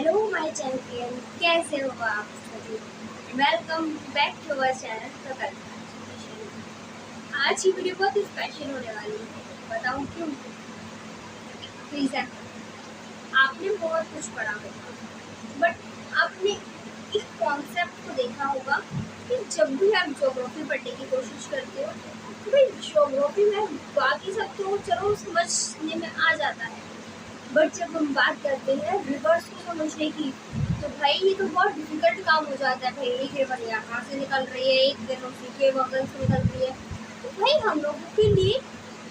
Hello my champion, कैसे हो आप सभी। Welcome back to our channel Prakalp. आज की वीडियो बहुत स्पेशल होने वाली है। बताऊं क्यों? रीजन, आपने बहुत कुछ पढ़ा होगा बट आपने इस कॉन्सेप्ट को देखा होगा कि जब भी आप ज्योग्राफी पढ़ने की कोशिश करते हो तो भाई ज्योग्राफी में बाकी सब तो चलो समझने में आ जाता है, बट जब हम बात करते हैं रिवर्स को समझने की तो भाई ये तो बहुत डिफिकल्ट काम हो जाता है। भाई एक रिवर यहाँ से निकल रही है, एक रिवर के बगल से निकल रही है, तो भाई हम लोगों के लिए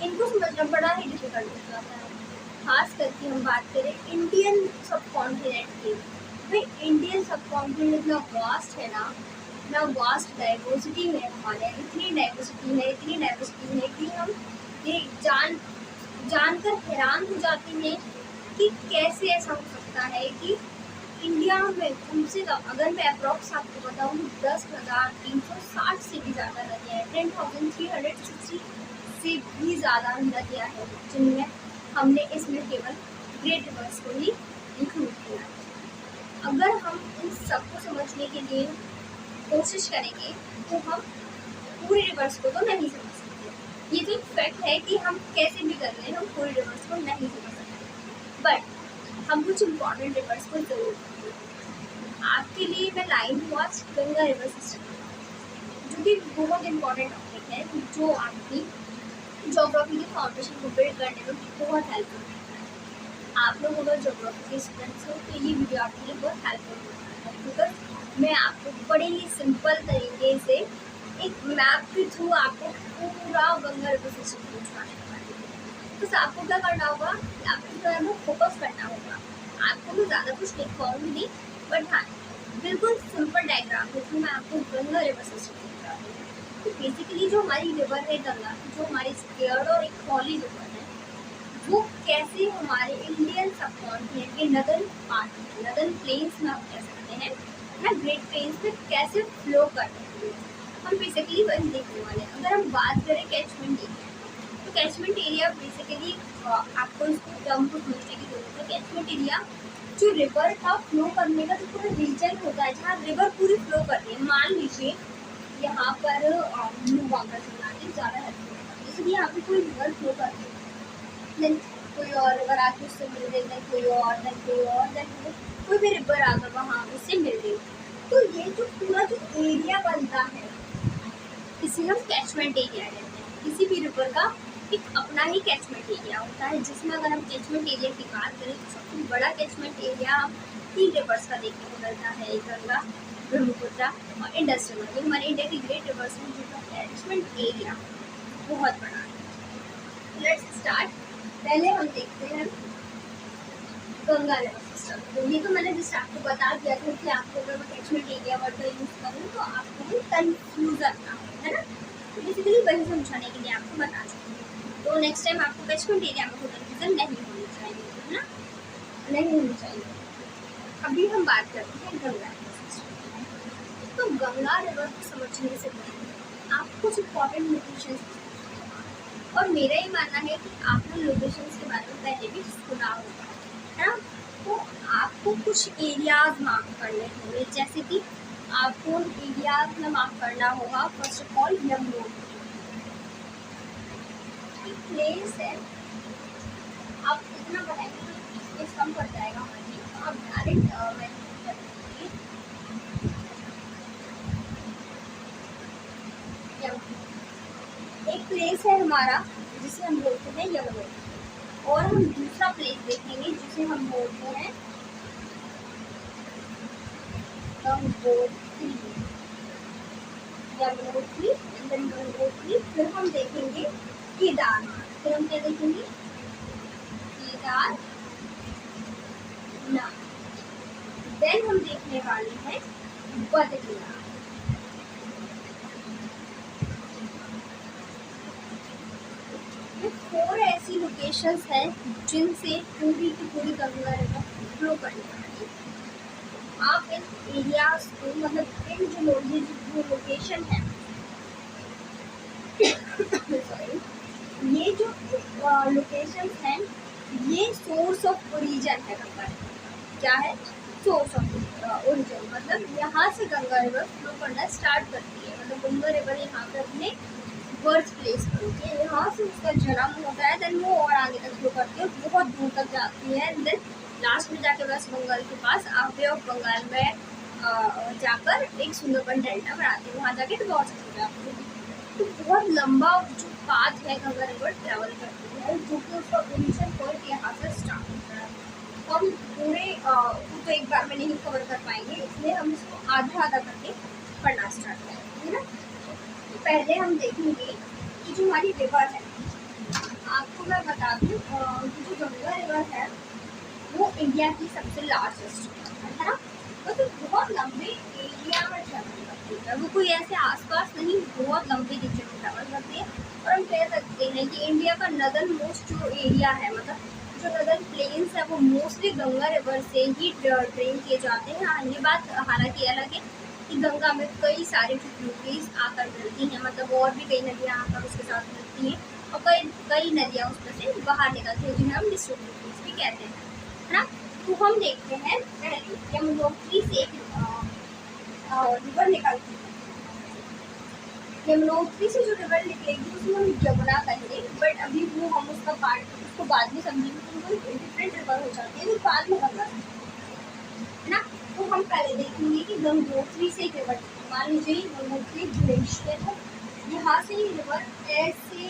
इनको समझना बड़ा ही डिफिकल्ट हो जाता है। खास करके हम बात करें इंडियन सब कॉन्टिनेंट की। भाई इंडियन सब कॉन्टिनेंट इतना वास्ट है ना, इतना वास्ट डाइवर्सिटी है हमारे, इतनी डाइवर्सिटी है कि हम ये जानकर हैरान हो जाते हैं कि कैसे ऐसा हो सकता है कि इंडिया में कम से कम, अगर मैं अप्रॉक्स आपको बताऊँ, 10,360 से भी ज़्यादा नदियाँ हैं, 10,360 से भी ज़्यादा नदियाँ हैं, जिनमें हमने इसमें केवल ग्रेट रिवर्स को ही इंक्लूड किया है। अगर हम इन सबको समझने के लिए कोशिश करेंगे तो हम पूरे रिवर्स को तो नहीं समझ सकते। ये तो एक फैक्ट है कि हम कैसे भी कर लें, हम पूरे रिवर्स को नहीं समझ सकते, बट हम कुछ इम्पॉर्टेंट रिवर्स को जरूर करेंगे। आपके लिए मैं लाई हूँ आज गंगा रिवर सिस्टम, जो कि बहुत इम्पॉर्टेंट टॉपिक है, जो आपकी ज्योग्राफी के फाउंडेशन को बिल्ड करने में बहुत हेल्प करता है। आप लोग अगर ज्योग्राफी के स्टूडेंट्स हो तो ये वीडियो आपके लिए बहुत हेल्पफुल होता है, बिकॉज मैं आपको बड़े ही सिंपल तरीके से एक मैप के थ्रू आपको पूरा गंगा रिवर सिस्टम पहुँचाने वाली हूँ। तो आपको क्या करना होगा, आपको जो है वो फोकस करना होगा। आपको मैं ज़्यादा कुछ लिख पाऊँगी नहीं, बट हाँ बिल्कुल सिंपल डायग्राम के थ्रू मैं आपको गंगा रिवर सिस्टम दिखा रही हूँ। तो बेसिकली जो हमारी रिवर है गंगा, जो हमारी स्केयर्ड और एक हॉली रिवर है, वो कैसे हमारे इंडियन सब कॉन्टिनेंट के नदर्न पार्ट में, नदर्न प्लेन्स में हम कह सकते हैं ना, ग्रेट प्लेन्स में कैसे फ्लो कर रही है, हम बेसिकली वही देखने वाले हैं। अगर हम बात करें कैचमेंट एरिया, तो कैचमेंट एरिया बेसिकली आपको इसको टर्म को समझने की जरूरत है। कैचमेंट एरिया जो रिवर का फ्लो करने का जो पूरा रीजन होता है, जहाँ रिवर पूरी फ्लो कर रही है। मान लीजिए यहाँ पर ब्लू वाटर चलना ज़्यादा हेल्प होगा, जैसे कि यहाँ पे कोई रिवर फ्लो कर रही है, देन कोई और रिवर आके उससे मिल रही, देन कोई और, देन कोई और, देन कोई भी रिवर आकर वहाँ उससे मिल रही। तो ये जो पूरा जो एरिया बनता है इसे हम कैचमेंट एरिया कहते हैं। किसी भी रिवर का एक अपना ही कैचमेंट एरिया होता है, जिसमें अगर हम कैचमेंट एरिया की बात करें तो सबसे बड़ा कैचमेंट एरिया हम 3 रिवर्स का देखने को मिलता है, गंगा, ब्रह्मपुत्र और इंडस रिवर। ये हमारे इंडिया की ग्रेट रिवर्स में जिनका कैचमेंट एरिया बहुत बड़ा है। Let's start. पहले हम देखते हैं गंगा रिवर सिस्टम। तो ये तो मैंने जस्ट आपको बता दिया था कि आपको अगर मैं कैचमेंट एरिया वर्ड का यूज़ करूँ तो आपको कन्फ्यूजन ना हो, है ना। तो बेसिकली वही समझाने के लिए आपको बता सकती हूँ। तो नेक्स्ट टाइम आपको कैचमेंट एरिया में कोई कन्फ्यूजन नहीं होनी चाहिए, है ना, नहीं होनी चाहिए। अभी हम बात करते हैं गंगा रिवर सिस्टम। तो गंगा रिवर को समझने से पहले आपको कुछ इंपॉर्टेंट लोकेशन, और मेरा ये मानना है कि आपने लोकेशंस के बारे में पहले भी सुना होगा, है ना। तो आपको कुछ एरियाज मार्क करने होंगे, जैसे कि आपको एरियाज में मार्क करना होगा। फर्स्ट ऑफ ऑल यमुनोत्री एक प्लेस है, आप इतना बताएंगे तो स्पेस कम पड़ जाएगा हमारी, तो आप डायरेक्ट एक प्लेस है हमारा जिसे हम बोलते हैं यमुनोत्री, और हम दूसरा प्लेस देखेंगे जिसे हम बोलते हैं गंगोत्री। यमुनोत्री, गंगोत्री, फिर हम देखेंगे केदारनाथ, फिर हम क्या देखेंगे, केदारनाथ, देन हम देखने वाले हैं बद्रीनाथ। ये 4 ऐसी लोकेशंस हैं जिनसे पूरी की पूरी गंगा रिवर फ्लो करने वाली है। आप इन एरियाज को, मतलब इन जो लोकेशन है सॉरी, ये जो लोकेशंस हैं ये सोर्स ऑफ ओरिजिन है गंगा। क्या है? सोर्स ऑफ ओरिजिन, मतलब यहाँ से गंगा रिवर फ्लो करना स्टार्ट करती है। मतलब गंगा रिवर यहाँ पे अपने बर्थ प्लेस पर होती है, यहाँ से उसका जन्म होता है, देन वो और आगे तक फ्लो करती है, बहुत दूर तक जाती है, देन लास्ट में जाके वेस्ट बंगाल के पास बे ऑफ बंगाल में जाकर एक सुंदरबन डेल्टा बनाती है, वहाँ जाके डिवॉर्स हो जाती है। तो बहुत लंबा जो पाथ है गंगा रिवर ट्रेवल करती है, जो कि उसका ओरिजिन पॉइंट यहाँ से स्टार्ट होता है। तो हम पूरे तो एक बार में नहीं कवर कर पाएंगे, इसलिए हम इसको आधा आधा करके पढ़ना स्टार्ट करेंगे, है ना। तो पहले हम देखेंगे कि जो हमारी रिवर है, आपको मैं बता दूँ कि जो गंगा रिवर है वो इंडिया की सबसे लार्जेस्ट है ना। तो बहुत लंबे एरिया में ट्रेवल करती है, वो कोई ऐसे आसपास नहीं, बहुत लंबे रीजन में ट्रेवल करती है। और हम कह सकते हैं कि इंडिया का नदर्न मोस्ट जो एरिया है, मतलब जो नदर्न प्लेन्स है, वो मोस्टली गंगा रिवर से ही ड्रेन किए जाते हैं। हाँ, ये बात हालांकि अलग है कि गंगा में कई सारी ट्रिब्यूटरीज आकर मिलती हैं, मतलब और भी कई नदियाँ आकर उसके साथ मिलती हैं, और कई नदियाँ उसमें से बाहर निकलती हैं, जिन्हें हम डिस्ट्रिब्यूटरीज भी कहते हैं, है ना। तो हम देखते हैं पहले यमुनोत्री से रिवर निकलती है। यमुनोत्री से जो रिवर निकलेगी उसमें हम यमुना कहेंगे, बट अभी वो हम उसका पार्ट उसको बाद में समझेंगे, तो वो डिफरेंट रिवर हो जाती है, वो बाद में गंगा है ना। तो हम पहले देखेंगे कि गंगोत्री से रिवर, मान लीजिए गंगोत्री ग्लेशियर है, यहाँ से रिवर ऐसे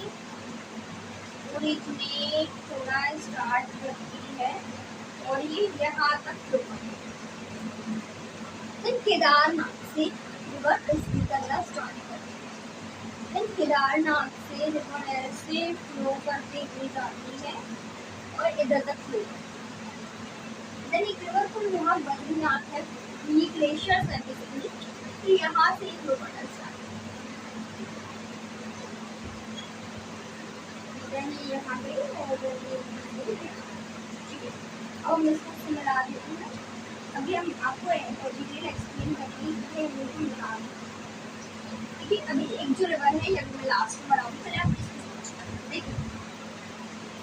ओरिजिनेट होना स्टार्ट करती है और ये यहाँ तक फ्लो करती है। केदारनाथ से रिवर ऐसे करना स्टार्ट करती है, देन केदारनाथ से रिवर ऐसे फ्लो करते हुए जाती है और इधर तक फ्लो करती है। देन एक रिवर को यहाँ बद्रीनाथ है, ये ग्लेशियर्स है बेसिकली, तो यहाँ से फ्लो करना स्टार्ट यहाँ पे और मैं इसको मिला देती हूँ। अभी हम आपको डिटेल एक्सप्लेन करेंगे मिला, देखिए अभी एक जो रिवर है, ये मैं लास्ट में बनाऊँगी, पहले आप इसको समझ। देखिए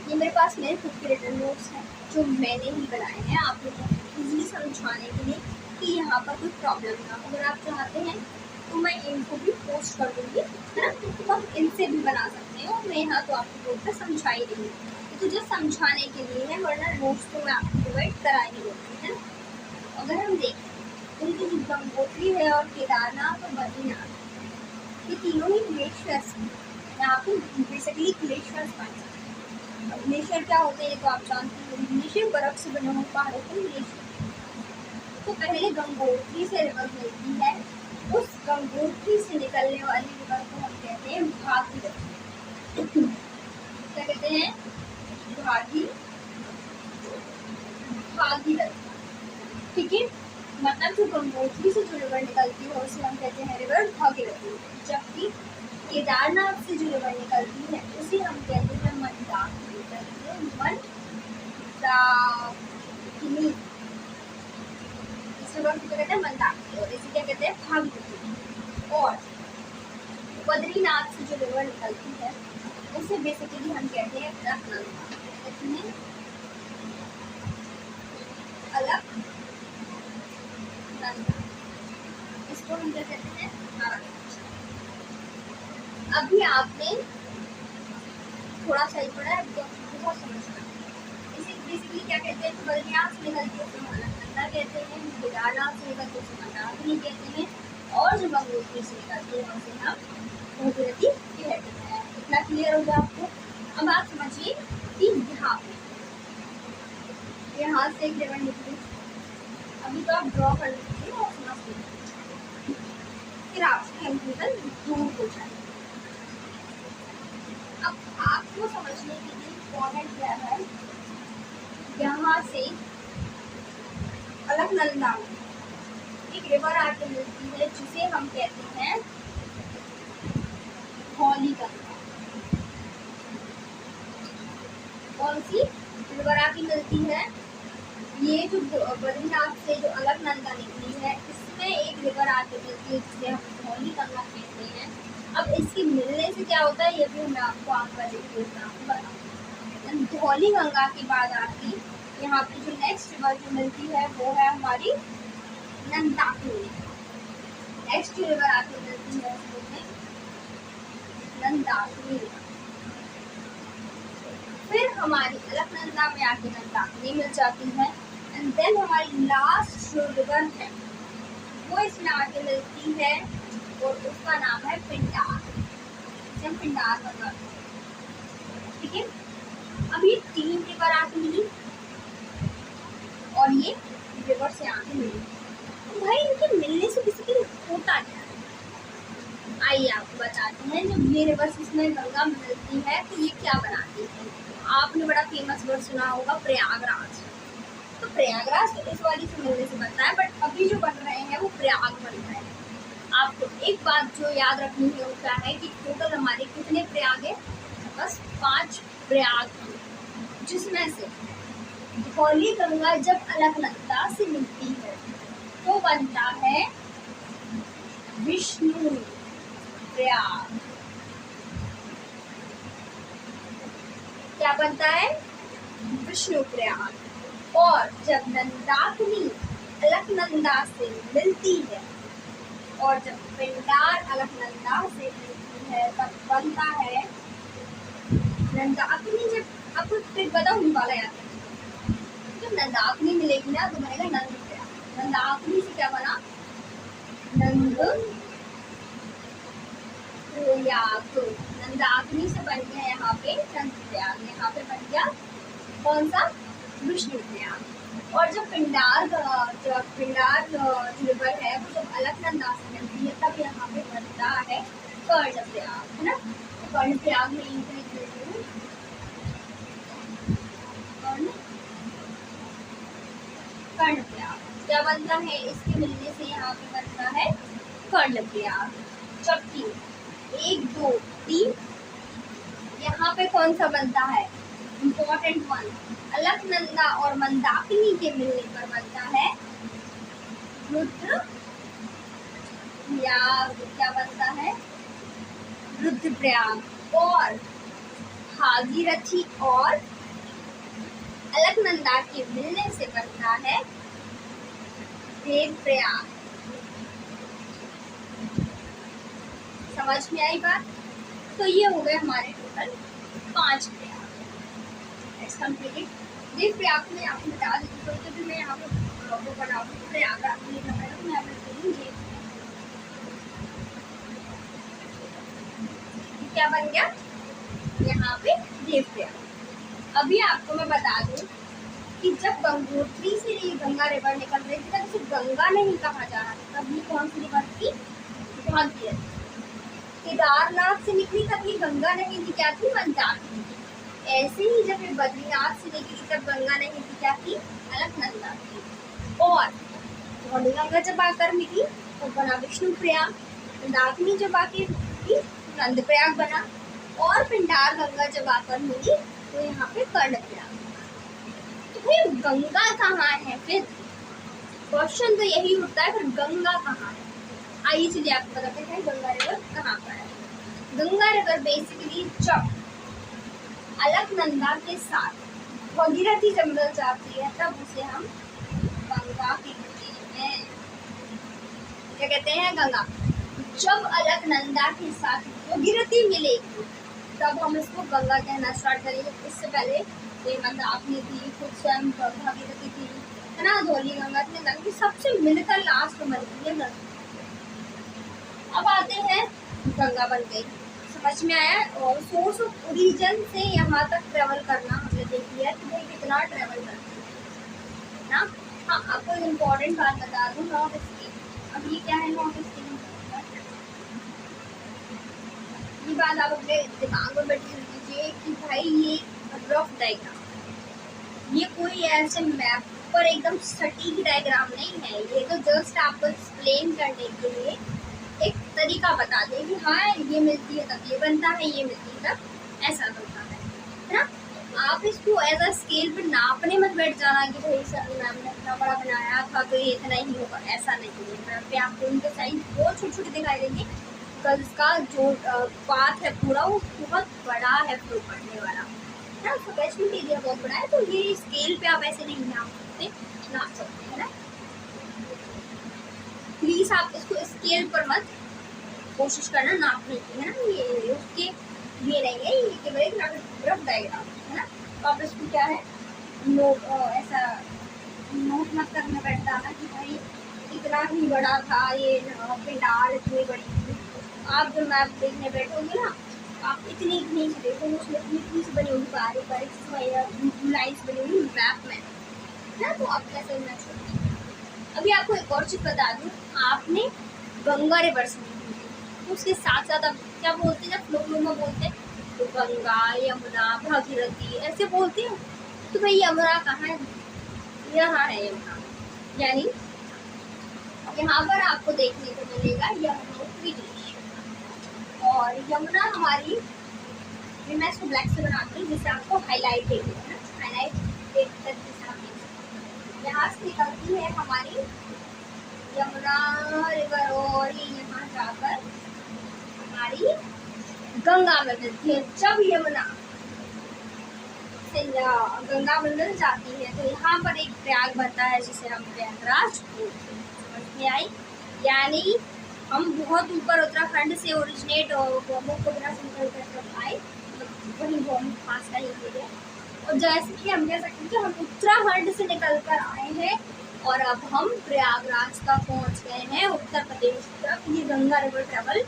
ये मेरे पास मेरे खुद के रिटर्न नोट्स हैं जो मैंने ही बनाए हैं आप लोगों को इजीली समझाने के लिए कि यहाँ पर कोई प्रॉब्लम ना। अगर आप चाहते हैं तो मैं इनको भी पोस्ट कर दूँगी, है ना, तो आप इनसे भी बना सकते हैं, और मैं यहाँ तो आपको बोर्ड पर समझा ही रही हूँ, तो जो समझाने के लिए है, वरना नोट्स तो मैं आपको प्रोवाइड करा ही होती है। अगर हम देखें उनकी जो गंगोत्री है और केदारनाथ और बद्रीनाथ, ये तीनों ही ग्लेशियर्स हैं, यहाँ पे बेसिकली ग्लेशियर्स पाए जाते हैं। ग्लेशियर क्या होते हैं ये तो आप जानते हैं, ग्लेशियर बर्फ से बने हुए पहाड़ों को ग्लेशियर। तो पहले गंगोत्री से रिवर मिलती है, उस गंगोत्री से निकलने वाली रिवर को हम कहते हैं भागीरथी। क्या कहते हैं? भागीरथी, ठीक है। मतलब जो गंगोत्री से जो रिवर निकलती है उसे हम कहते हैं रिवर भागीरथी, जबकि केदारनाथ से जो रिवर निकलती है उसे हम कहते हैं मंदाकिनी। इस रिवर को कहते हैं मंदाकिनी और इसे क्या कहते हैं? भागीरथी। और बद्रीनाथ से जो रिवर निकलती है उसे बेसिकली हम कहते हैं अलकनंदा। इसको हम क्या कहते हैं? अभी आपने थोड़ा सा ही पढ़ा है, बहुत समझना। इसे बेसिकली क्या कहते हैं? बद्रीनाथ से निकलती है उसे अलकनंदा कहते हैं, केदारनाथ से निकलती है उसे मंदाकिनी कहते हैं, और जो गंगोत्री से निकलती है उसे हम भागीरथी कहते हैं। इतना क्लियर हो गया आपको? अब आप समझिए कि यहाँ से एक रिवर निकली, अभी तो आप ड्रॉ कर लीजिए और समझ लीजिए, फिर आपसे कंप्यूटर दूर हो जाए। अब आपको समझने के लिए इम्पोर्टेंट क्या है, यहाँ से अलकनंदा एक रिवर आके मिलती है जिसे हम कहते हैं धौली गंगा। कौन सी रिवर आके मिलती है? ये जो बद्रीनाथ से जो अलकनंदा निकली है इसमें एक रिवर आके मिलती है जिसे हम धौली गंगा कहते हैं। अब इसके मिलने से क्या होता है ये भी मैं आपको आगे बताऊंगी। धौली गंगा के बाद आती यहाँ पे जो नेक्स्ट रिवर जो मिलती है वो है हमारी नंदाकिनी। नेक्स्ट रिवर आके मिलती है उसमें नंदाकिनी। फिर हमारी अलकनंदा में आके नंदाकिनी मिल जाती है। एंड देन हमारी लास्ट जो रिवर है वो इसमें आके मिलती है और उसका नाम है पिंडार। पिंडार गंगा, ठीक है। अब ये 3 रिवर आके मिली और ये रिवर से आके मिली। तो भाई इनके मिलने से किसी के होता क्या है? आइए आपको बताते हैं। जब ये रिवर्स इसमें गंगा मिलती है तो ये क्या बनाती है? आपने बड़ा फेमस वर्ड सुना होगा प्रयागराज। तो प्रयागराज तो इस वाली से मिलने से बनता है, बट अभी जो बन रहे हैं वो प्रयाग बन रहे हैं। आपको एक बात जो याद रखनी है वो क्या है कि टोटल हमारे कितने प्रयाग है? बस 5 प्रयाग हैं, जिसमें से धौली गंगा जब अलकनंदा से मिलती है तो बनता है विष्णु प्रयाग। क्या बनता है? विष्णु प्रयाग। और जब नंदाकिनी अलकनंदा से मिलती है और जब पिंडार अलकनंदा से मिलती है तब बनता है नंदाकिनी। जब आपको फिर बताऊँ वाला याद है, जब नंदाकिनी मिलेगी ना तो बनेगा नंद प्रयाग। नंदाकिनी से क्या बना? नंद प्रयाग। नंदाकिनी से बन गया यहाँ पे नंद प्रयाग। यहाँ पे बन गया कौन सा? विष्णु प्रयाग। और जब पिंडार रिवर है वो जब अलकनंदा से मिलती है तब यहाँ पे बनता है कर्ण प्रयाग, है ना। तो कर्ण प्रयाग में कर्ण प्रयाग क्या बनता है? इसके मिलने से यहाँ पे बनता है कर्ण प्रयाग। जबकि 1, 2, 3 यहाँ पे कौन सा बनता है? इम्पोर्टेंट वन, अलकनंदा और मंदाकिनी के मिलने पर बनता है रुद्र प्रयाग। क्या बनता है? रुद्र प्रयाग। और भागीरथी और अलकनंदा के मिलने से बनता है देव प्रयाग। समझ में आई बात? तो ये हो गए हमारे टोटल 5 प्रयाग। देव प्रयाग में आपको बता देती हूँ, तो मैं यहाँ पे बनाऊंगी प्रयागराज में मैं क्या बन गया यहाँ पे देव प्रयाग। अभी आपको मैं बता दूं कि जब गंगोत्री से ये गंगा रिवर निकल रही थी तब इसे गंगा नहीं कहा जा रहा था, तब ये कौन सी रिवर थी? भागीरथी। केदारनाथ से निकली तब ये गंगा नहीं थी, क्या थी? मंदाकिनी। ऐसे ही जब ये बद्रीनाथ से निकली तब गंगा नहीं थी, क्या थी? अलकनंदा थी। और धौली गंगा जब आकर मिली तो बना विष्णु प्रयाग। मंदाकिनी जब आके मिली नंद प्रयाग बना। और पिंडार गंगा जब आकर मिली तो यहाँ पे कर्ण प्रयाग। तो फिर गंगा कहाँ है? फिर क्वेश्चन तो यही उठता है, फिर गंगा कहाँ है? आइए चलिए आपको बताते हैं गंगा रिवर कहाँ पर है। गंगा रिवर बेसिकली जब अलकनंदा के साथ भागीरथी जब मिल जाती है तब उसे हम गंगा कहते हैं। क्या कहते हैं? गंगा। जब अलकनंदा के साथ भागीरथी मिलेगी तब हम इसको गंगा कहना स्टार्ट करेंगे। इससे पहले ये मंदाकिनी थी, खुद स्वयं भागीरथी थी, है ना, धौली गंगा थी, नंदी, सबसे मिलकर लास्ट में बनती है गंगा। अब आते हैं गंगा बन गई, समझ में आया। और सोर्स ऑफ ओरिजिन से यहाँ तक ट्रेवल करना हमने देख लिया कि भाई कितना ट्रेवल करती है ना। हाँ, आपको एक इम्पोर्टेंट बात बता दूँ, नॉर्थ स्केल। अब ये क्या है नॉर्थ स्केल? ये बात आप अपने दिमाग में बैठ लीजिए कि भाई ये रफ डायग्राम, ये कोई ऐसे मैप पर एकदम सटीक डायग्राम नहीं है। ये तो जस्ट आपको एक्सप्लेन करने के लिए एक तरीका बता दे कि हाँ ये मिलती है तब ये बनता है, ये मिलती है तब ऐसा बनता है ना। आप इसको एज अ स्केल पर नापने मत बैठ जाना कि भाई सर मैम ने इतना बड़ा बनाया था तो ये इतना ही होगा, ऐसा नहीं है। मैप पे आपको उनके साइज बहुत छोटे छोटे दिखाई देंगे, बिकॉज इसका जो पाथ है पूरा वो बहुत बड़ा है फ्लो करने वाला। ना, उसका कैचमेंट एरिया बहुत बड़ा है, तो ये स्केल पे आप ऐसे नहीं नाप सकते है ना। प्लीज आप इसको स्केल पर मत कोशिश करना नापने की, है ना। ये उसके ये नहीं है, ये केवल एक रफ डायग्राम है ना। तो आप इसको क्या है नोट ऐसा नोट मत करना बैठता है कि भाई इतना ही बड़ा था ये पिंडार, इतनी बड़ी थी। आप जब मैप देखने बैठोगे ना, आप इतनी इतनी से देखोगे, उसमें इतनी इतनी से बनी होगी बारीक बारीक लाइन्स बनी होगी मैप में ना, तो आप कैसे समझना चाहिए। अभी आपको एक और चीज बता दूं, आपने गंगा रिवर सुनी होगी, तो उसके साथ साथ आप क्या बोलते हैं, जब लोग में बोलते हैं तो गंगा, यमुना, भागीरथी ऐसे बोलते हैं। तो भाई यमुना कहाँ है? यहाँ है यमुना, यानी यहाँ पर आपको देखने को मिलेगा यमुनोत्री ग्लेशियर। और यमुना हमारी, मैं इसको ब्लैक से बनाती हूँ जिससे आपको हाईलाइट देगी ना, हाईलाइट देख यहाँ से निकलती है हमारी यमुना रिवर, और ये यहाँ जाकर हमारी गंगा में मिलती है। जब यमुना से गंगा में जाती है तो यहाँ पर एक प्रयाग बनता है जिसे हम प्रयागराज बोलते हैं। समझ में आई? यानी हम बहुत ऊपर उत्तराखंड से ओरिजिनेट मुख्यमंत्री से निकल कर आए, वही बहुत पास का ही एरिया। और जैसे कि हम कह सकते हैं कि हम उत्तराखंड से निकल कर आए हैं और अब हम प्रयागराज तक पहुंच गए हैं, उत्तर प्रदेश तक। ये गंगा रिवर ट्रेवल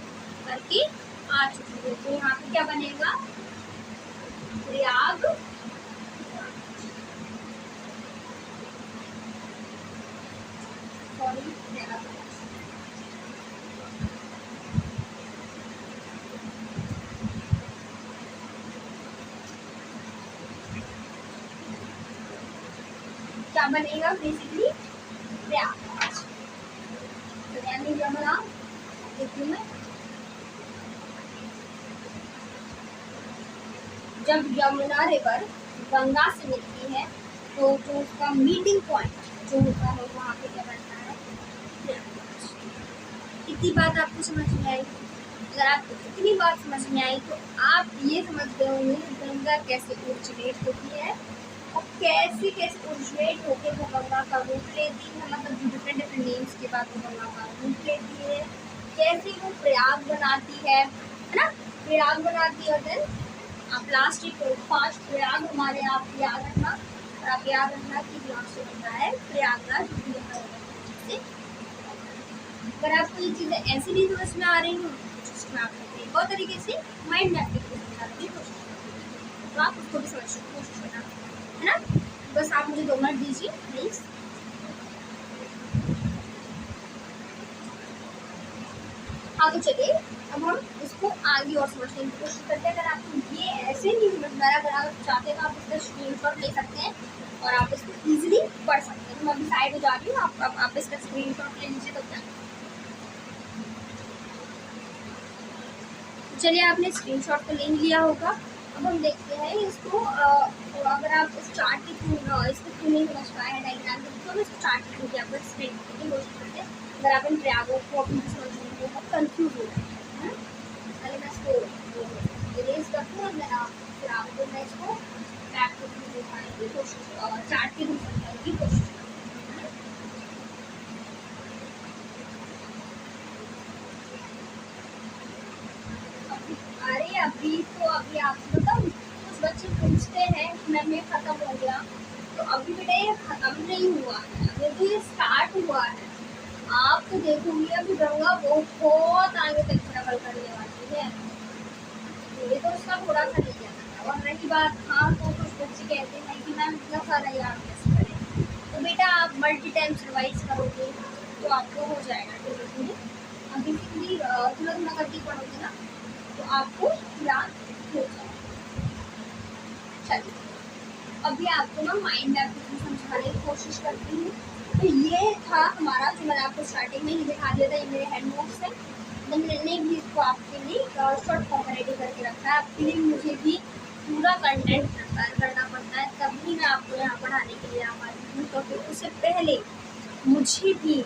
करके आ चुकी है। तो यहाँ पे क्या बनेगा? प्रयाग, सॉरी प्रयागराज। क्या बनेगा? बेसिकली प्रयागराज। तो यानी यमुना देखिए मैं, जब यमुना रिवर गंगा से मिलती है तो जो उसका मीटिंग पॉइंट जो होता है वहाँ पे क्या बनता है? प्रयागराज। इतनी बात आपको समझ में आई? अगर आपको इतनी बात समझ में आई तो आप ये समझ गए होंगे गंगा कैसे ओरिजिनेट होती है और कैसे कैसे ओरिजिनेट होकर वो गंगा का रूप लेती है, मतलब डिफरेंट डिफरेंट नेम्स के बाद वो गंगा का रूप लेती है, कैसे वो प्रयाग बनाती है ना। प्रयाग बनाती है और देन आप लास्ट 5 प्रयाग हमारे आप याद रखना, और आप याद रखना कि लास्ट बनता है प्रयागराज। अगर आपको ये चीज़ें ऐसी नहीं समझ में आ रही हो जिसमें आप बहुत तरीके से माइंड मैप की समझाने की कोशिश करें, तो आप उसको भी समझने की कोशिश करना, है ना। बस आप मुझे 2 मिनट दीजिए प्लीज़। हाँ, तो चलिए अब हम इसको आगे और समझने की कोशिश करते हैं। अगर आपको ये ऐसे नहीं समझ में आ रहा, अगर आप चाहते हैं तो आप इसका स्क्रीनशॉट ले सकते हैं और आप इसको इजीली पढ़ सकते हैं। तो मैं अभी साइड में जा रही हूँ, आप इसका स्क्रीनशॉट ले लीजिए। तो क्या चलिए, आपने स्क्रीनशॉट तो ले लिया होगा। अब हम देखते हैं इसको। अगर आप इस चार्ट के थ्रू इसके थ्रू नहीं समझ पाए हैं डायग्राम के थ्रू, तो इस चार्ट के थ्रू आपको एक्सप्लेन करने की कोशिश करते हैं। अगर आप इन प्रयागों को अपनी समझने में बहुत कन्फ्यूज हो जाए, है ना। पहले मैं इसको इरेज करती हूँ और मैं फिर आपको मैं इसको मैप के थ्रू दिखाने की कोशिश, चार्ट के थ्रू समझाने की कोशिश करती हूँ। अरे अभी आपको बताऊँ, कुछ बच्चे पूछते हैं कि मैम ये खत्म हो गया, तो अभी बेटा ये खत्म नहीं हुआ है, अभी तो ये स्टार्ट हुआ है। आप तो देखोगे अभी गंगा बहुत आगे तक ट्रेवल करने वाली है, ये तो उसका थोड़ा सा नहीं है। और रही बात, हाँ तो कुछ बच्चे कहते हैं कि मैम इतना सारा याद कैसे करें, तो बेटा आप मल्टी टाइम्स रिवाइज करोगे तो आपको हो जाएगा धीरे धीरे। अभी तुरंत करके पढ़ोगे ना तो आपको याद हो जाएगा। चलिए अभी आपको मैं माइंड मैप समझाने की कोशिश करती हूँ। तो ये था हमारा, जो मैंने आपको स्टार्टिंग में ही दिखा दिया था, ये मेरे हैंड नोट्स है। मैंने भी इसको आपके लिए शॉर्ट फॉर्म में रेडी करके रखा है। आपके लिए मुझे भी पूरा कंटेंट प्रिपेयर करना पड़ता है, तभी मैं आपको यहाँ पढ़ाने के लिए आ पाती हूँ। तो फिर उससे पहले मुझे भी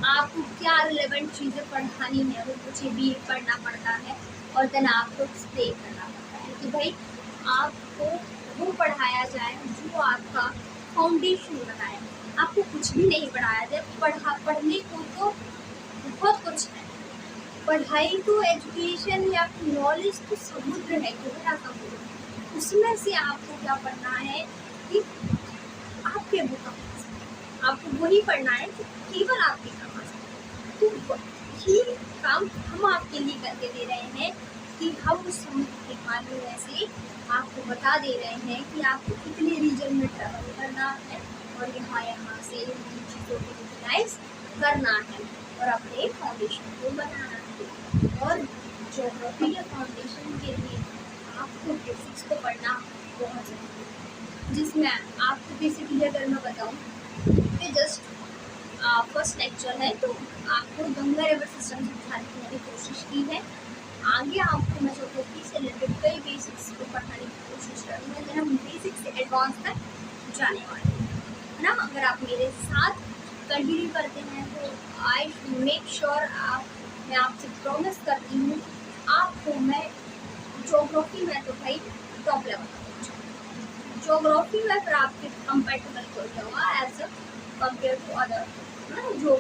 आपको क्या रिलेवेंट चीज़ें पढ़ानी है वो मुझे भी पढ़ना पड़ता है, और देन आपको एक्सप्लेन करना पड़ता है कि भाई आपको वो पढ़ाया जाए जो आपका फाउंडेशन बनाए। आपको कुछ भी नहीं पढ़ाया जाए। पढ़ने को तो बहुत कुछ है। पढ़ाई तो एजुकेशन या नॉलेज तो समुद्र है, गहरा समुद्र। उसमें से आपको क्या पढ़ना है कि आपके बुक आपको वही पढ़ना है जो केवल आपके काम आ सकते। तो यही काम हम आपके लिए करके दे रहे हैं कि हम उस समुद्र के पानी में से आपको बता दे रहे हैं कि आपको कितने रीजन में ट्रैवल करना है और यहाँ से चीज़ों को यूटिलाइज करना है और अपने फाउंडेशन को बनाना है। और ज्योग्राफी के फाउंडेशन के लिए आपको बेसिक्स को पढ़ना बहुत ज़रूरी है, जिसमें आपको बेसिकली अगर मैं बताऊँ कि जस्ट फर्स्ट लेक्चर है तो आपको गंगा रिवर सिस्टम समझाने की मैंने कोशिश की है। आगे आपको मैं ज्योग्राफी से रिलेटेड कई बेसिक्स को पढ़ाने की कोशिश करूँगा, जब हम बेसिक से एडवांस तक जाने वाले हैं, है ना। अगर आप मेरे साथ कंटिन्यू करते हैं तो आई मेक श्योर मैं आपसे प्रॉमिस करती हूँ आपको मैं ज्योग्राफी में तो भाई टॉप लेवल ज्योग्राफी में फिर आपके कंपेटेबल हो जाऊँगा as a compare to other जो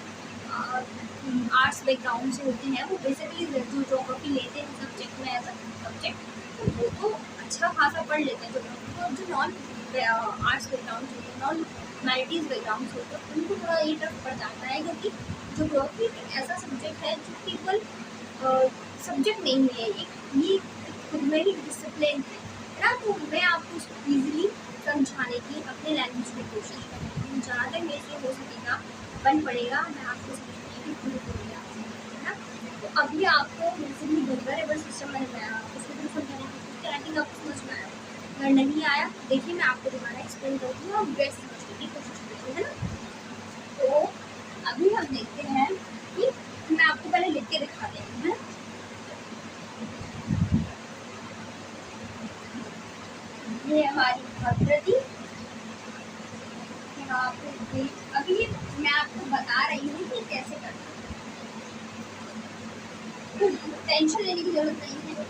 आर्ट्स बैकग्राउंड से होते हैं। वो बेसिकली जो ज्योग्राफी लेते हैं सब्जेक्ट में एज अ सब्जेक्ट, तो वो तो अच्छा खासा पढ़ लेते हैं ज्योग्राफी को। जो नॉन आर्ट्स बैकग्राउंड होते हैं, नॉन ह्यूमैनिटीज़ बैकग्राउंड होते हैं, उनको थोड़ा ये टफ पड़ जाता है, क्योंकि ज्योग्राफी एक ऐसा सब्जेक्ट है जो केवल सब्जेक्ट नहीं है, ये खुद में ही डिसिप्लिन है ना। तो मैं आपको उसको ईजिली समझाने की अपने लैंग्वेज में कोशिश करूँगी। जहाँ तक मेरे से हो सकेगा बन पड़ेगा, मैं आपको समझाने की पूरी है ना। तो अभी आपको बेसिकली गंगा रिवर सिस्टम में उसमें भी समझाने की कोशिश की, आई थिंक आपको समझ में आया। अगर नहीं आया देखिए मैं आपको दोबारा एक्सप्लेन करती हूँ, आप बेस्ट समझने की कोशिश करती है ना। तो अभी हम देखते हैं कि मैं आपको पहले लिख के दिखा देती हूँ, ये हमारी प्रकृति। अभी मैं आपको बता रही हूँ कि कैसे करना है, टेंशन लेने की जरूरत नहीं है।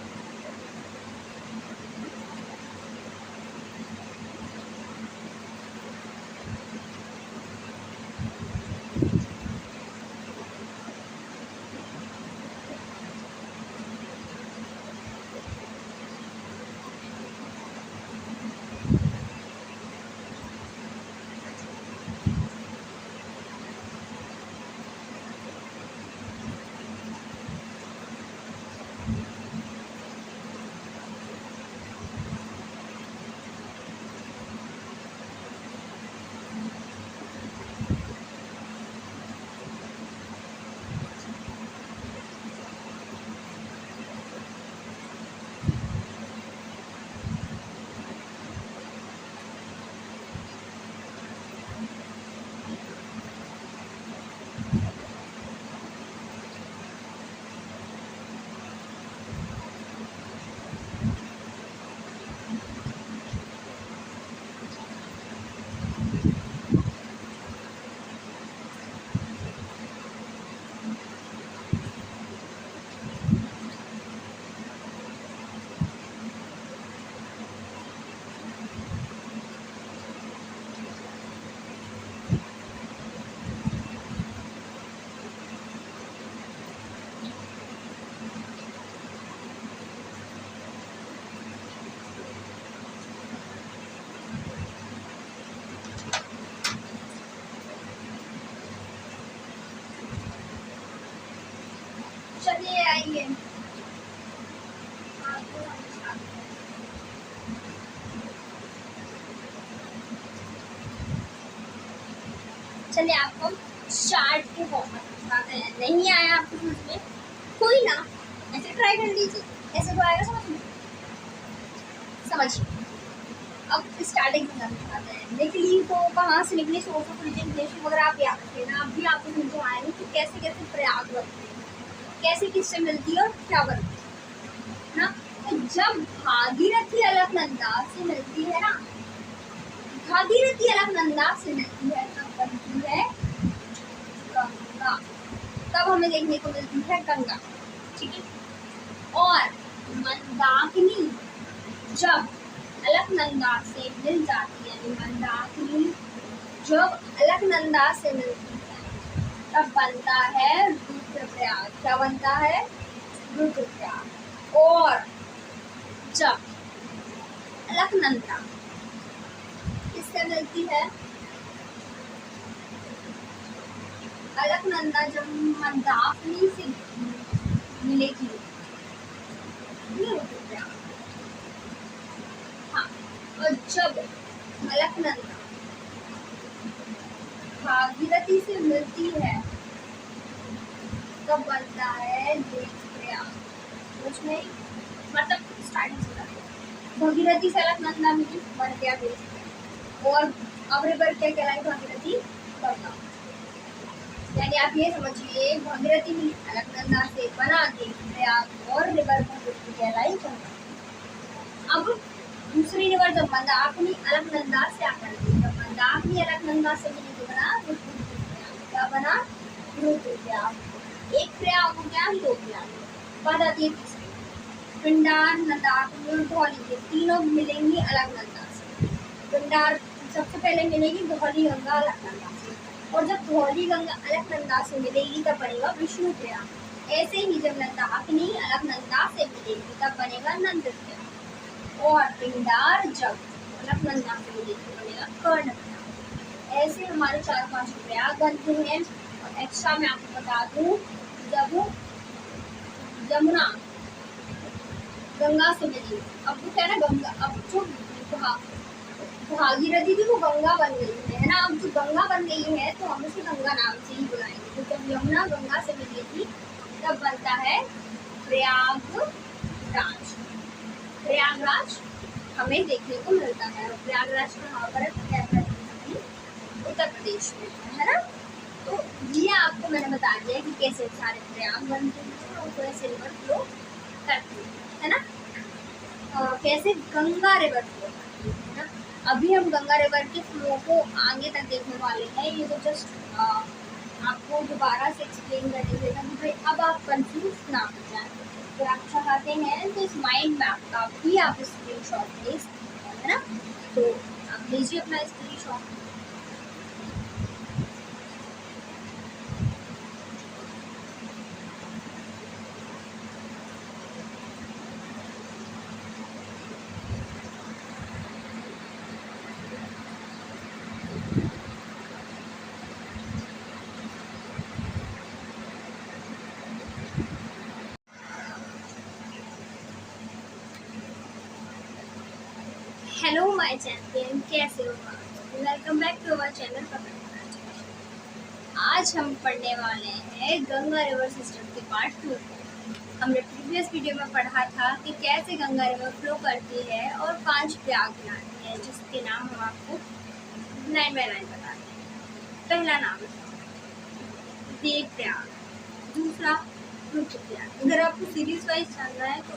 चलिए आइए चलिए आपको चार्ट के फॉर्मेट दिखाते हैं। नहीं आया आपको समझ में, कोई ना ऐसे ट्राई कर लीजिए, ऐसे तो आएगा समझ में। समझिए अब स्टार्टिंग में दिखाते हैं। निकली तो कहाँ से निकली, सोर्स ऑफ ओरिजिन वगैरह आप याद रखें ना। अभी आपको समझ में आएगा कि कैसे कैसे प्रयाग बनते हैं, कैसे किससे मिलती है और क्या बनती है ना। तो जब भागीरथी अलकनंदा से मिलती है ना, भागीरथी अलकनंदा से मिलती है तब बनती है गंगा। तब हमें देखने को मिलती है गंगा, ठीक है। और मंदाकिनी जब अलकनंदा से मिल जाती है, यानी मंदाकिनी जब अलकनंदा से मिलती है तब बनता है रुद्रप्रयाग। क्या बनता है? रुद्रप्रयाग। और जब अलकनंदा किससे मिलती है? अलकनंदा जब मंदाकिनी से मिलेगी, हाँ, और जब अलकनंदा भागीरथी से मिलती है तब बनता है देवप्रयाग। कुछ नहीं, मतलब स्टार्टिंग से भागीरथी से अलकनंदा मिली, बन गया देवप्रयाग। और अब रिवर क्या कहलाई? भागीरथी गंगा। यानी आप ये समझिए, भागीरथी मिली अलकनंदा से, बना देवप्रयाग, और रिवर भागीरथी कहलाई गंगा। अब दूसरी रिवर जब मंदाकिनी अलकनंदा से आकर मिली, जब मंदाकिनी अलकनंदा से मिली तो बना रुद्रप्रयाग। क्या बना? रुद्रप्रयाग। एक प्रयाग हो गया, दो प्रयाग। बात आती है तीसरी, पिंडार, मंदाकिनी और धौली, ये तीनों मिलेंगी अलकनंदा से। पिंडार सबसे पहले मिलेगी धौली गंगा अलकनंदा से, और जब धौली गंगा अलकनंदा से मिलेगी तब बनेगा विष्णुप्रयाग। ऐसे ही जब मंदाकिनी अलकनंदा से मिलेगी तब बनेगा नंदप्रयाग। और पिंडार जब अलकनंदा से मिलेगी बनेगा कर्णप्रयाग। ऐसे हमारे 4-5 प्रयाग बनते हैं। और एक्स्ट्रा मैं आपको बता दूं, जब यमुना गंगा से मिली, अब वो क्या है ना, गंगा, अब जो भागीरथी थी वो गंगा बन गई है ना। अब जो गंगा बन गई है तो हम उसे गंगा नाम से ही बुलाएंगे। तो जब यमुना गंगा से मिली थी तब बनता है प्रयागराज। प्रयागराज हमें देखने को मिलता है। प्रयागराज कहाँ पर है? उत्तर प्रदेश में, है ना। तो ये आपको मैंने बता दिया कि कैसे सारे प्रयाग बनते हैं और कैसे रिवर फ्लो करती है ना। कैसे गंगा रिवर फ्लो करती है ना। अभी हम गंगा रिवर के फ्लो को आगे तक देखने वाले हैं। ये तो जस्ट आपको दोबारा से एक्सप्लेन करने देगा कि भाई अब आप कंफ्यूज ना हो जाए। अगर आप चाहते हैं तो इस माइंड मैप का भी आप स्क्रीनशॉट ले सकते हैं, है ना। तो आप लीजिए अपना स्क्रीनशॉट। हेलो माय चैंपियन, कैसे हो आप? Welcome back to our channel Pakad. आज हम पढ़ने वाले हैं गंगा रिवर सिस्टम के पार्ट 2। हमने प्रीवियस वीडियो में पढ़ा था कि कैसे गंगा रिवर फ्लो करती है और 5 प्रयाग बनाती है, जिसके नाम हम आपको 9 by 9 बताते हैं। पहला नाम देवप्रयाग, दूसरा रुद्रप्रयाग। अगर आपको सीरीज वाइज जानना है तो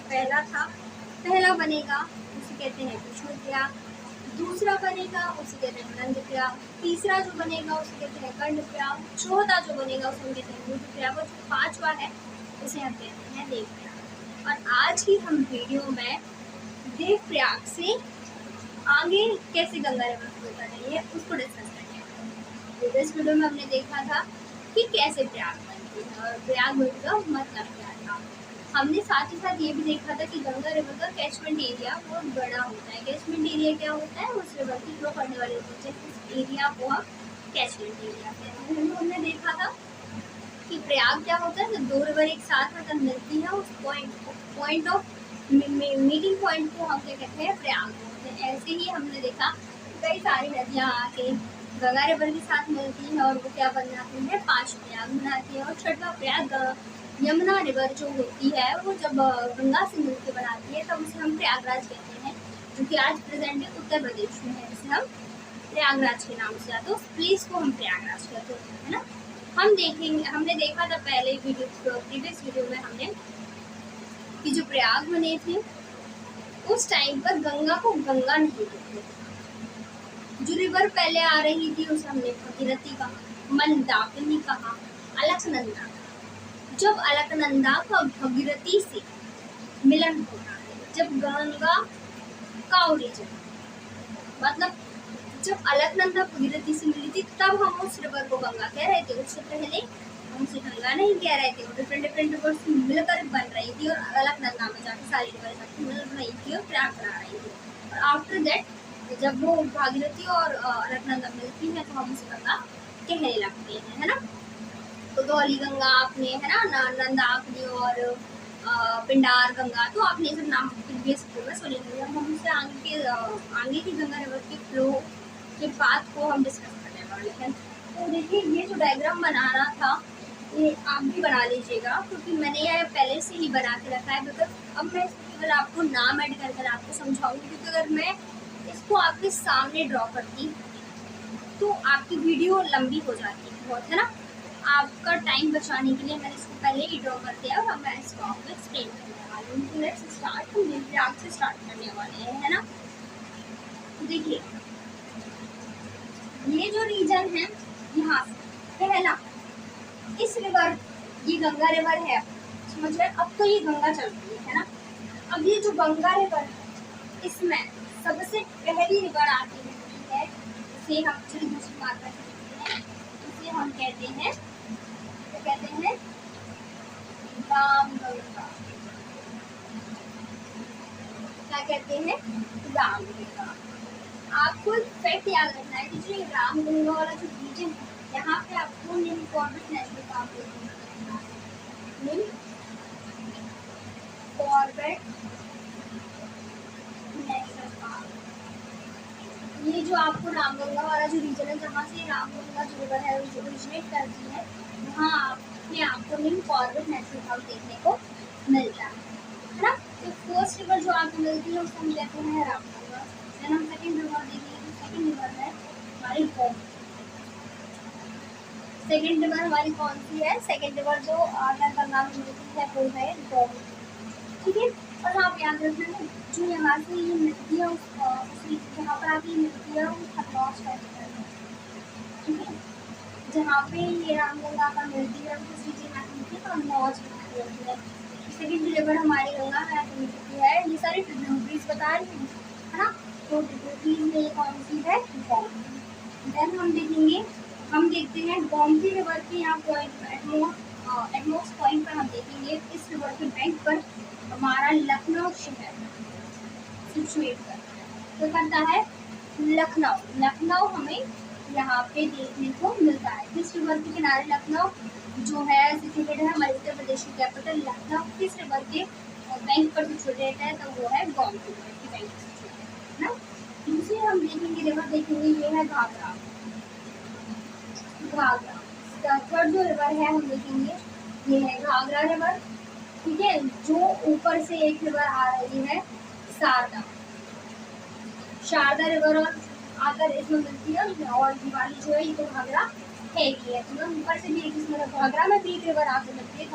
पहला बनेगा उसे कहते हैं विष्णुप्रयाग, दूसरा बनेगा उसे कहते हैं नंदप्रयाग, तीसरा जो बनेगा उसे कहते हैं कर्णप्रयाग, चौथा जो बनेगा उसे हम कहते हैं रुद्रप्रयाग, और जो 5वां है उसे हम कहते हैं देवप्रयाग। और आज की हम वीडियो में देवप्रयाग से आगे कैसे गंगा रिवर फ्लो कर रही है उसको डिस्कस करेंगे। इस वीडियो में हमने देखा था कि कैसे प्रयाग बनती है और प्रयाग बनने का मतलब क्या था। हमने साथ ही साथ ये भी देखा था कि गंगा रिवर का कैचमेंट एरिया बहुत बड़ा होता है। कैचमेंट एरिया क्या होता है? उस रिवर की फ्लो करने वाले एरिया को हम कैचमेंट एरिया कहते हैं। हमने देखा था कि प्रयाग क्या होता है, जब 2 रिवर एक साथ अगर मिलती है उस पॉइंट ऑफ मीटिंग पॉइंट को हम क्या कहते हैं? प्रयाग बोलते हैं। ऐसे ही हमने देखा कई सारी नदियाँ आके गंगा रिवर के साथ मिलती है और वो क्या बन जाती है? 5 प्रयाग बनाती है। और 6वां प्रयाग यमुना रिवर जो होती है वो जब गंगा से मिलकर बनाती है तब उसे हम प्रयागराज कहते हैं, जो कि आज प्रेजेंट है उत्तर प्रदेश में है। इसे हम प्रयागराज के नाम से जाते हैं, उस प्लेस को हम प्रयागराज कहते हैं, है ना। हमने देखा था पहले प्रीवियस वीडियो में हमने कि जो प्रयाग बने थे उस टाइम पर गंगा को गंगा नहीं कहते थे। जो रिवर पहले आ रही थी उसे हमने भागीरथी कहा, मंदाकिनी कहा, अलकनंदा। जब अलकनंदा का भागीरथी से मिलन होता है, जब गंगा का ओरिजिन मतलब जब अलकनंदा भगीरथी से मिली थी तब हम उस रिवर को गंगा कह रहे थे, उससे पहले हम उसे गंगा नहीं कह रहे थे। डिफरेंट डिफरेंट रिवर्स मिलकर बन रही थी और अलकनंदा में जाकर सारी रिवर मिल रही थी और प्रयाग बना रही थी। और आफ्टर दैट जब वो भागीरथी और अलकनंदा मिलती है तो हम उसे गंगा कहने लगते हैं, है ना। तो धौली गंगा आपने, है ना, नंदाग्नि और पिंडार गंगा, तो आपने सब नाम प्रीवियस में सुने होंगे। हम उससे आगे की गंगा रिवर के फ्लो के पाथ को हम डिस्कस करने वाले हैं। तो देखिए ये जो डायग्राम बनाना था ये आप भी बना लीजिएगा, क्योंकि मैंने ये पहले से ही बना के रखा है। बिकॉज अब मैं केवल आपको नाम ऐड कर आपको समझाऊंगी, क्योंकि अगर मैं इसको आपके सामने ड्रॉ करती तो आपकी वीडियो लंबी हो जाती बहुत, है ना। आपका टाइम बचाने के लिए मैंने इसको पहले ही ड्रॉ कर दिया और मैं इसको आपको एक्सप्लेन करने वाली हूँ। तो लेट्स स्टार्ट, हम प्रयाग से स्टार्ट करने वाले हैं, है ना। देखिए ये जो रीजन है यहाँ से पहला इस रिवर, ये गंगा रिवर है, समझ रहे। अब तो ये गंगा चल रही है ना। अब ये जो गंगा रिवर इसमें सबसे पहली रिवर आती है, इसे हम चलिए दूसरी मात्रा से देखते हैं। इसे हम कहते हैं, तो कहते हैं राम गंगा। क्या कहते हैं? राम गंगा। आपको एक फैक्ट याद रखना है कि जो राम गंगा वाला जो रीजन है यहाँ पे आपको नील कॉर्बेट नेशनल पार्क नील कॉर्बेट नेशनल पार्क, ये जो आपको रामगंगा वाला जो रीजन है जहाँ से रामगंगा जो रिवर है जो ओरिजिनेट करती है, वहाँ आपको नील कॉर्बेट नेशनल पार्क देखने को मिलता है ना। तो फर्स्ट रिवर जो आपको मिलती है उसको हम कहते हैं रामगंगा। देन हम सेकेंड रिवर देखेंगे, तो सेकेंड रिवर है हमारी गोमती। सेकेंड रिवर हमारी कौन सी है? सेकेंड रिवर जो गंगा में मिलती है वो है गोमती, ठीक है। और आप याद रखना है जो यहाँ से ये मिलती है जहाँ पर आके मिलती है वो खरगोश का, ठीक है। जहाँ पे ये रामगंगा का मिलती है उस रीजन में मिलती है तो मौज मिलती है। सेकेंड रिवर हमारी गंगा में आके मिलती है। ये सारी ट्रिब्यूटरीज बता रही हूँ, है ना। तो ट्रिब्यूटरीज में कौन सी है? गोमती। देन हम देखते हैं गोमती रिवर के यहाँ पॉइंट एटमोस्ट पॉइंट पर हम देखेंगे। इस रिवर के बैंक पर हमारा लखनऊ शहर सिचुएट करता है। लखनऊ हमें यहाँ पे देखने को मिलता है। किस रिवर के किनारे लखनऊ जो है सिचुएटेड है? हमारे उत्तर प्रदेश की कैपिटल लखनऊ किस रिवर के बैंक पर सिचुएटेड है? तो वो है गोमती रिवर की बैंक पर सिचुएटेड है ना। दूसरी हम देखेंगे रिवर देखेंगे, ये है घाघरा। थर्ड जो रिवर है हम देखेंगे ये है घाघरा रिवर, ठीक है। जो ऊपर से एक रिवर आ रही है शारदा रिवर, और आकर इसमें मिलती है और दिवाली जो है ये तो घाघरा है ही है। तो ऊपर से भी एक इसमें घाघरा में भी एक रिवर आकर मिलती है।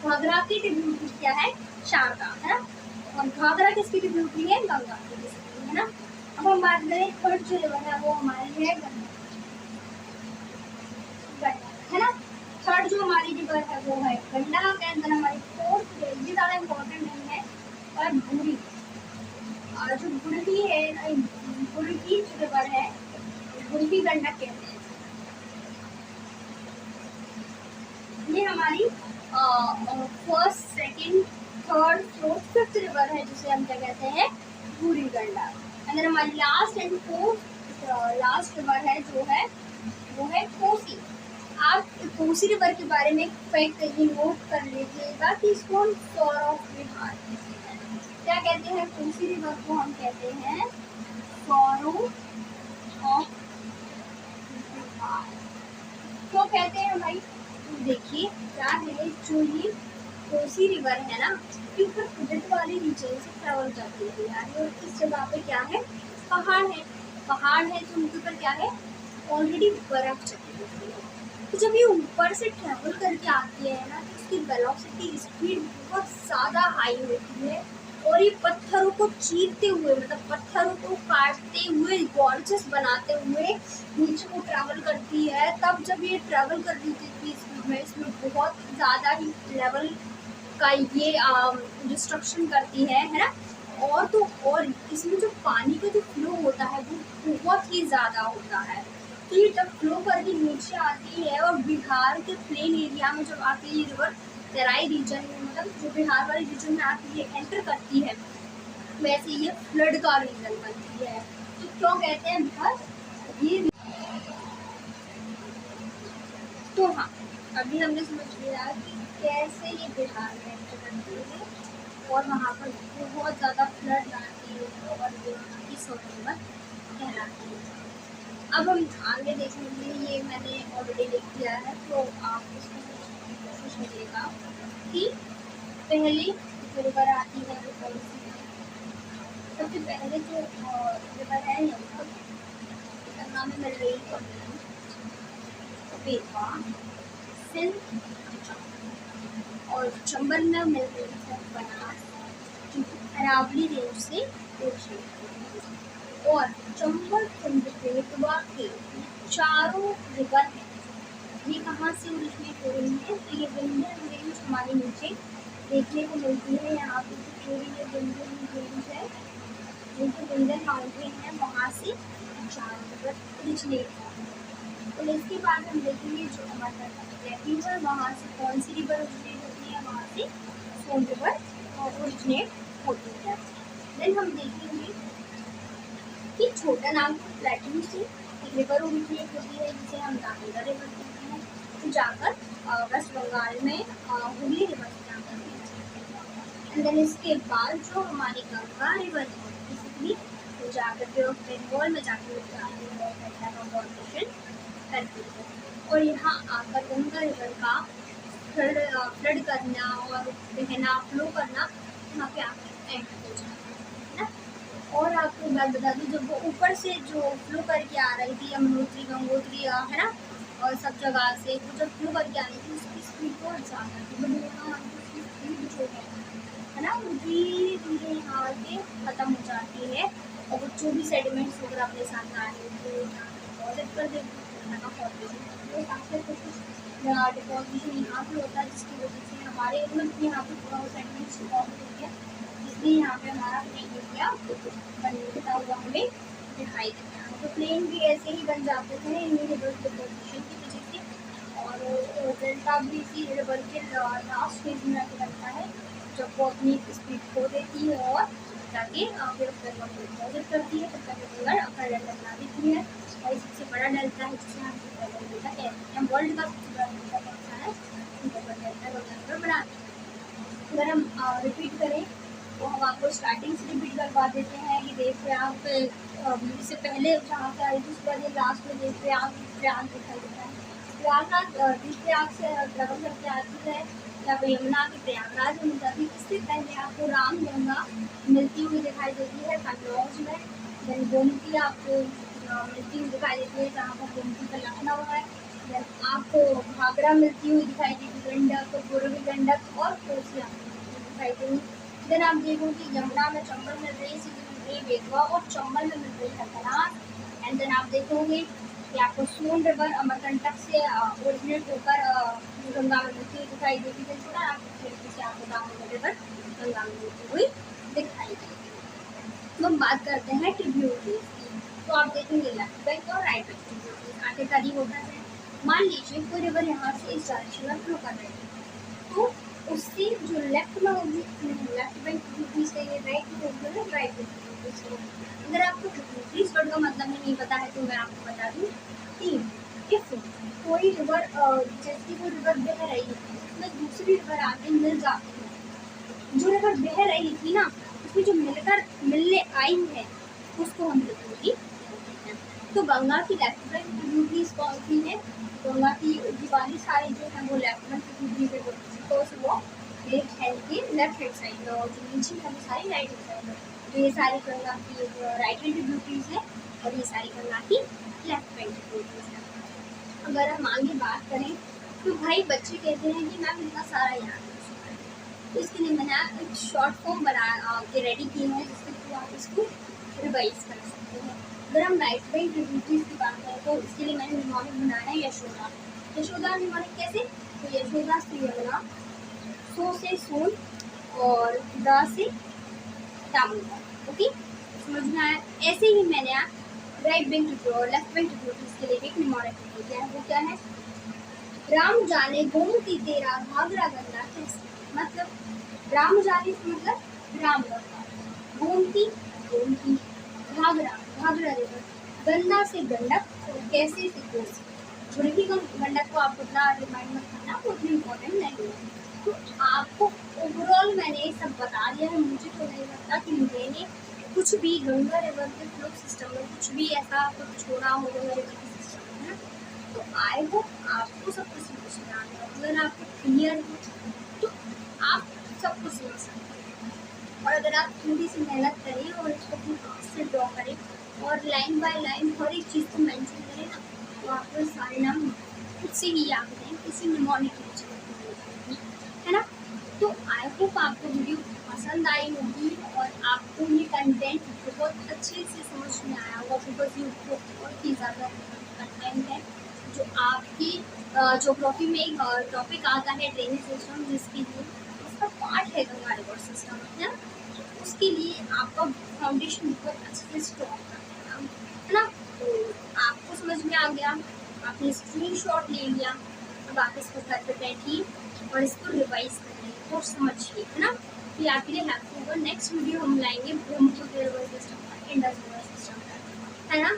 घाघरा की ट्रिब्यूटरी क्या है? शारदा, है ना। और घाघरा किसकी ट्रिब्यूटरी है? गंगा की, है ना। अब हम बात करें थर्ड जो रिवर है वो हमारी है गंगा, है ना। थर्ड जो हमारी रिवर है वो है गंडा। देन हमारी फोर्थ ये ज़्यादा इम्पोर्टेंट नहीं है, और बूढ़ी जो बुढ़ी है, बुढ़ी जो रिवर है बुढ़ी गंडक कहते हैं। ये हमारी first second third fourth fifth river है जिसे हम क्या कहते हैं? बूढ़ी गंडक। अगर हमारी last and fourth last river है जो है वो है कोसी। आप कोसी रिवर के बारे में एक फैक्ट ये नोट कर लीजिएगा कि इसको हम सौर ऑफ बिहार कहते हैं। क्या कहते हैं? कोसी रिवर को हम कहते हैं सौर ऑफ बिहार। क्यों कहते हैं भाई? तो देखिए क्या है, जो ये कोसी रिवर है ना ये ऊपर कुदरत वाले रीजन से ट्रेवल करती है यार। और इस जगह पे क्या है? पहाड़ है तो उनके ऊपर क्या है? ऑलरेडी बर्फ चढ़ी होती है। तो जब ये ऊपर से ट्रैवल करके आती है ना तो इसकी वेलोसिटी स्पीड बहुत ज़्यादा हाई होती है, और ये पत्थरों को चीरते हुए मतलब पत्थरों को काटते हुए गॉर्जस बनाते हुए नीचे को ट्रैवल करती है। तब जब ये ट्रैवल कर रही थी इसमें बहुत ज़्यादा ही लेवल का ये डिस्ट्रक्शन करती है ना। और तो और इसमें जो पानी का जो फ्लो होता है वो बहुत ही ज़्यादा होता है। तो ये जब फ्लो करके नीचे आती है और बिहार के प्लेन एरिया में जब आती है ये रिवर तराई रीजन में, मतलब जो बिहार वाले रीजन में आती है, एंटर करती है, वैसे ये फ्लड का रीजन बनती है। तो क्यों कहते हैं बिहार ये। तो हाँ, अभी हमने समझ लिया कि कैसे ये बिहार में एंटर करती है और वहाँ पर बहुत ज़्यादा फ्लड आती है और ये वहाँ की सोनीमत कहलाती है। अब हम आगे देखेंगे, ये मैंने ऑलरेडी लिख दिया है, तो आप इसको कोशिश करिएगा कि पहली रिवर आती है वो कौन सी है। सबसे पहले जो रिवर है यहाँ गंगा में मिल रही है बेतवा, सिंध और चंबल में मिल रही है बनास, जो अरावली रेंज से और चंबल, सिंध, बेतवा के चारों रिवर हैं। ये कहाँ से ओरिजिनेट हो रही है? तो ये विंध्यन रेंज हमारे नीचे देखने को मिलती है। यहाँ पे जो ये विंध्यन रेंज है, ये जो विंध्यन माउंटेन है, वहाँ से चार रिवर ओरिजिनेट हो। तो इसके बाद हम देखेंगे जो हमारा रिवर, वहाँ से कौन सी रिवर ओरिजिनेट होती है? वहाँ से सोन रिवर ओरिजिनेट होती है। देन हम देखेंगे कि छोटा नागपुर प्लेटू से एक रिवर ओरिजिनेट होती है जिसे हम दामोदर रिवर कहते हैं, तो जाकर वेस्ट बंगाल में हुगली रिवर से जाकर एंड देन इसके बाद जो हमारी गंगा रिवर है बेसिकली तो जाकर पे ऑफ बंगाल में जाकर फॉर्मेशन करती है और यहाँ आकर गंगा रिवर का फ्लड करना और बहना फ्लो करना यहाँ पे आकर एंड हो जाता है ना। और आपको बात बता दूँ, जब वो ऊपर से जो फ्लो करके आ रही थी यमुनोत्री, गंगोत्री है ना, और सब जगह से वो जब फ्लो करके आ रही थी उसकी स्पीड बहुत ज़्यादा थी, बट यहाँ उसकी स्पीड जो है ना वो धीरे धीरे यहाँ पे ख़त्म हो जाती है और वो जो भी सेडिमेंट्स वगैरह अपने साथ आ रही थी डिपॉजिट कर देती है ना, डिपॉजिशन यहाँ पे होता है जिसकी वजह से हमारे मतलब यहाँ पे पूरा सेडिमेंट्स डिपॉजिट हो गया, इसलिए यहाँ पे हमारा प्लेन एरिया बनता हुआ हमें दिखाई देता है। तो प्लेन भी ऐसे ही बन जाते थे इन्हीं रिवर के पोजिशन की वजह से और डेल्टा भी इसी रिवर के लास्ट फेज में आके बनता है जब वो अपनी स्पीड खो देती है और जाके फिर डिपॉजिट करती है, तब तक रिवर अपना डेल्टा बना देती है। और सबसे बड़ा डेल्टा है जिसे हम डेल्टा कहते हैं, वर्ल्ड का सबसे बड़ा डेल्टा कौन सा है? डेल्टा बना। अगर हम रिपीट करें तो हम आपको स्टार्टिंग से रिपीट करवा देते हैं कि देव प्रयाग इससे पहले जहाँ से आई थी उसके बाद ये लास्ट में देव प्रयाग दिखाई देता है। प्रयागराज देव प्रयाग से ट्रेवल करके आती है या फिर यमुना के प्रयागराज में जाती है। इससे पहले आपको राम गंगा मिलती हुई दिखाई देती है कन्नौज में, देन गोमती आपको मिलती हुई दिखाई देती है जहाँ पर गोमती का लखनऊ है, देन आपको घाघरा मिलती हुई दिखाई देती है, गंडक, पूर्वी गंडक और कोसिया दिखाई देती। देन आप देखोगे यमुना में चंबल मिल रही है, बेतवा और चंबल में मिल रही है बनास। एंड देन आप देखोगे कि आपको सोन रिवर अमरकंटक से ओरिजिनेट होकर गंगा में मिलती हुई दिखाई देगी, से आपको दामोदर रिवर गंगा में मिलती हुई दिखाई देगी। तो हम बात करते हैं ट्रिब्यूटरीज की, तो आप देखेंगे लेफ्ट बैंक और राइट बैंक ट्रिब्यूटरीज आगे करीब होता है। मान लीजिए कोई रिवर यहाँ से इस डायरेक्शन में फ्लो कर रही है तो उससे जो लेफ्ट में होगी लेफ्ट बैंक ट्रिब्यूटरीज कहेंगे, राइट में होगी राइट बैंक ट्रिब्यूटरीज। अगर आपको ट्रिब्यूटरीज वर्ड का मतलब नहीं पता है तो मैं आपको बता दूँ कि इफ कोई रिवर जैसे कोई रिवर बह रही है उसमें दूसरी रिवर आके मिल जाती है, जो रिवर बह रही थी ना उसमें जो मिलने आई है उसको हम ट्रिब्यूटरी कहते हैं। तो गंगा की लेफ्ट बैंक ट्रिब्यूटरीज कौन सी है? गंगा की दीवानी सारी जो है वो लेफ्ट बैंक ट्रिब्यूटरीज है, तो वो लेफ्ट हैंड की लेफ्ट हैंड साइड और जो नीचे है वो सारी राइट हैंड साइड है। तो ये सारी गंगा की राइट हैंड ट्रिब्यूटरीज है और ये सारी गंगा की लेफ्ट हैंड ट्रिब्यूटरीज है। अगर हम आगे बात करें तो भाई बच्चे कहते हैं कि मैम इतना सारा याद है, तो इसके लिए मैंने एक शॉर्ट फॉर्म बना के रेडी की है जिसके थ्रू आप इसको रिवाइज कर सकते हैं। अगर हम राइट बैंक ट्रिब्यूटरीज की बात करें तो इसके लिए मैंने निमोनिक बनाया है यशोदा। यशोदा निमोनिक कैसे? तो यशोदा से यमुना, सो से सोन और दा से डालूंगा। ओके, समझ में आया? ऐसे ही मैंने right bank to draw, left bank to draw, इसके लिए एक निमोनिक दिया है। वो क्या है? राम जाने गोमती तेरा घाघरा गंगा कैसे, मतलब राम जाने मतलब राम गंगा, गोमती गोमती, घाघरा घाघरा रिवर, गंगा से गंडक और कैसे से कोसी। झुड़की गंडक को आप उतना रिमाइंड मत करना, वो उतनी इम्पोर्टेंट नहीं है। तो आपको ओवरऑल मैंने सब बता दिया है। मुझे तो नहीं लगता कि मैंने कुछ भी गंगा रिवर के फ्लो सिस्टम में कुछ भी ऐसा कुछ छोड़ा हो गंगा रिवर के सिस्टम में। तो आई होप आपको सब कुछ समझ में आ गया। अगर आपको क्लियर हो तो आप सब कुछ समझ सकते हैं। और अगर आप थोड़ी सी मेहनत करें और इसको अपने हाथ से ड्रॉ करें और लाइन बाय लाइन हर एक चीज़ को मेंशन करें ना, तो आपको सारे नाम खुद से ही याद रहें, किसी निमोनिक है ना। तो आई होप आपको वीडियो पसंद आई होगी और आपको ये कंटेंट बहुत अच्छे से समझ में आया होगा, बिकॉज ये बहुत ही ज़्यादा कंटेंट है जो आपकी ज्योग्राफी में एक टॉपिक आता है ड्रेनेज सिस्टम, जिसके लिए उसका पार्ट है गंगा रिवर सिस्टम, है ना। तो उसके लिए आपका फाउंडेशन बहुत अच्छे से स्ट्रॉन्ग करना है ना। तो आपको समझ में आ गया, आपने स्क्रीनशॉट ले लिया, अब आप इसको घर पे बैठिए और इसको रिवाइज करिए और समझिए, है ना। ये आपके लिए हेल्पफुल होगा। नेक्स्ट वीडियो हम लाएंगे ब्रह्मपुत्र रिवर सिस्टम का, इंडस रिवर सिस्टम का, है ना।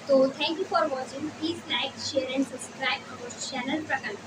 तो thank you for watching. Please like, share and subscribe our channel प्रकल्प।